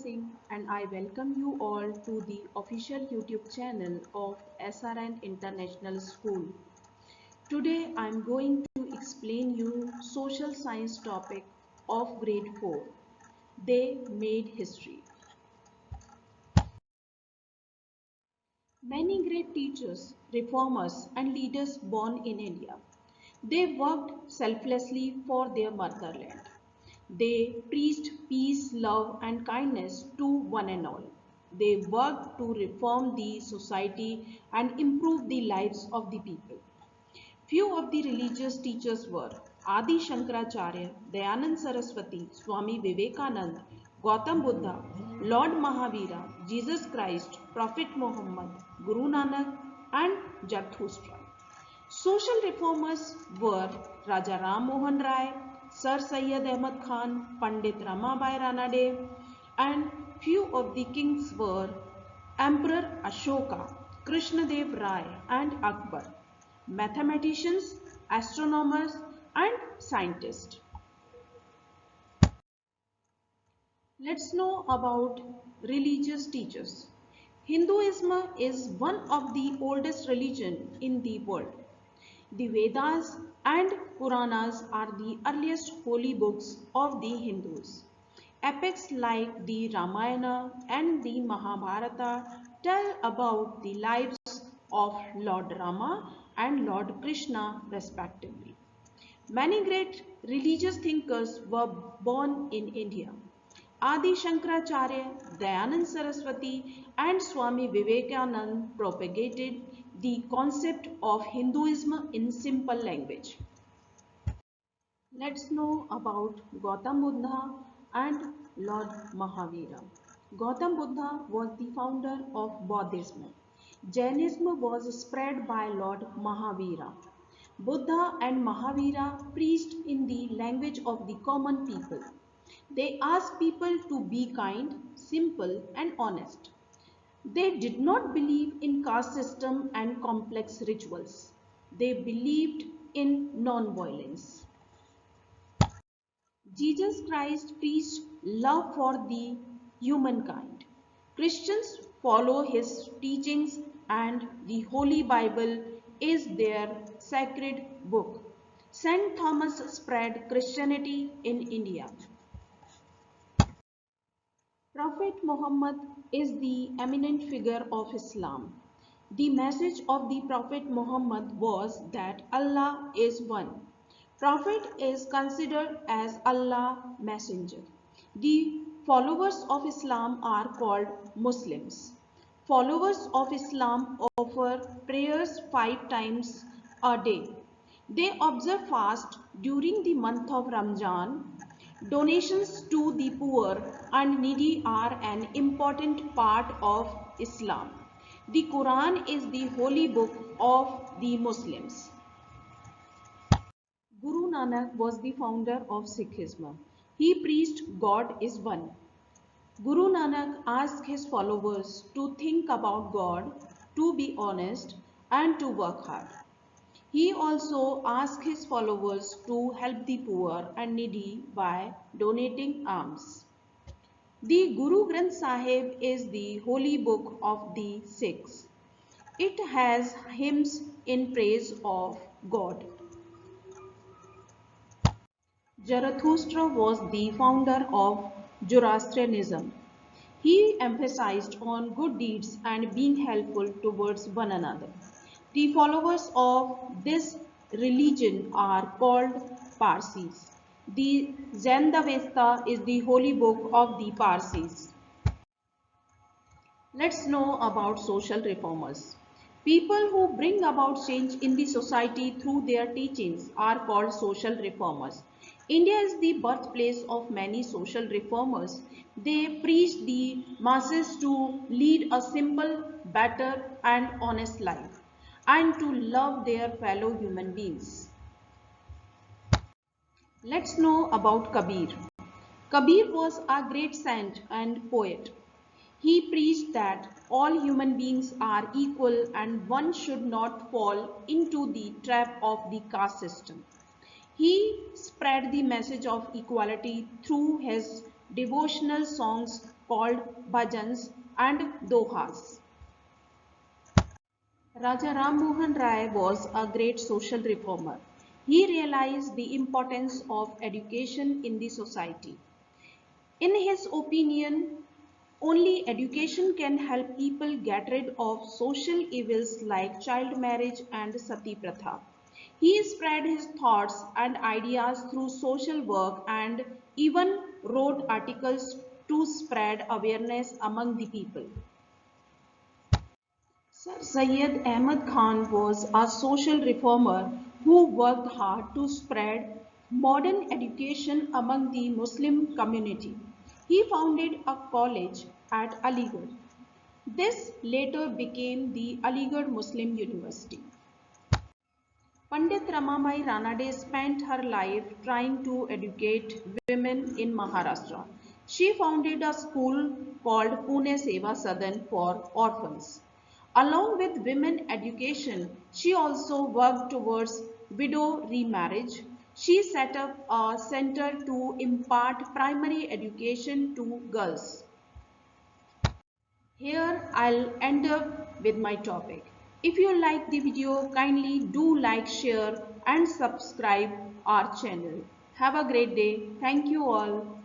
Singh and I welcome you all to the official YouTube channel of SRN International School. Today I am going to explain you social science topic of grade 4. They made history. Many great teachers, reformers and leaders born in India. They worked selflessly for their motherland. They preached peace, love and kindness to one and all. They worked to reform the society and improve the lives of the people. Few of the religious teachers were Adi Shankaracharya, Dayanand Saraswati, Swami Vivekanand, Gautam Buddha, Lord Mahavira, Jesus Christ, Prophet Muhammad, Guru Nanak and Zarathustra. Social reformers were Raja Ram Mohan Rai, Sir Syed Ahmad Khan, Pandit Ramabai Ranade, and few of the kings were Emperor Ashoka, Krishnadev Rai and Akbar, mathematicians, astronomers and scientists. Let's know about religious teachers. Hinduism is one of the oldest religion in the world. The Vedas and Puranas are the earliest holy books of the Hindus. Epics like the Ramayana and the Mahabharata tell about the lives of Lord Rama and Lord Krishna respectively. Many great religious thinkers were born in India. Adi Shankaracharya, Dayanand Saraswati and Swami Vivekanand propagated the concept of Hinduism in simple language. Let's know about Gautam Buddha and Lord Mahavira. Gautam Buddha was the founder of Buddhism. Jainism was spread by Lord Mahavira. Buddha and Mahavira preached in the language of the common people. They asked people to be kind, simple and honest. They did not believe in caste system and complex rituals. They believed in non-violence. Jesus Christ preached love for the humankind. Christians follow his teachings and the Holy Bible is their sacred book. Saint Thomas spread Christianity in India. Prophet Muhammad is the eminent figure of Islam. The message of the Prophet Muhammad was that Allah is one. Prophet is considered as Allah's messenger. The followers of Islam are called Muslims. Followers of Islam offer prayers 5 times a day. They observe fast during the month of Ramadan. Donations to the poor and needy are an important part of Islam. The Quran is the holy book of the Muslims. Guru Nanak was the founder of Sikhism. He preached God is one. Guru Nanak asked his followers to think about God, to be honest and to work hard. He also asked his followers to help the poor and needy by donating alms. The Guru Granth Sahib is the holy book of the Sikhs. It has hymns in praise of God. Zarathustra was the founder of Zoroastrianism. He emphasized on good deeds and being helpful towards one another. The followers of this religion are called Parsis. The Zendavesta is the holy book of the Parsis. Let's know about social reformers. People who bring about change in the society through their teachings are called social reformers. India is the birthplace of many social reformers. They preach the masses to lead a simple, better and honest life and to love their fellow human beings. Let's know about Kabir. Kabir was a great saint and poet. He preached that all human beings are equal and one should not fall into the trap of the caste system. He spread the message of equality through his devotional songs called bhajans and dohas. Raja Ram Mohan Rai was a great social reformer. He realized the importance of education in the society. In his opinion, only education can help people get rid of social evils like child marriage and sati pratha. He spread his thoughts and ideas through social work and even wrote articles to spread awareness among the people. Sir Syed Ahmad Khan was a social reformer who worked hard to spread modern education among the Muslim community. He founded a college at Aligarh. This later became the Aligarh Muslim University. Pandit Ramabai Ranade spent her life trying to educate women in Maharashtra. She founded a school called Pune Seva Sadan for orphans. Along with women education, she also worked towards widow remarriage. She set up a center to impart primary education to girls. Here I'll end up with my topic. If you like the video, kindly do like, share and subscribe our channel. Have a great day. Thank you all.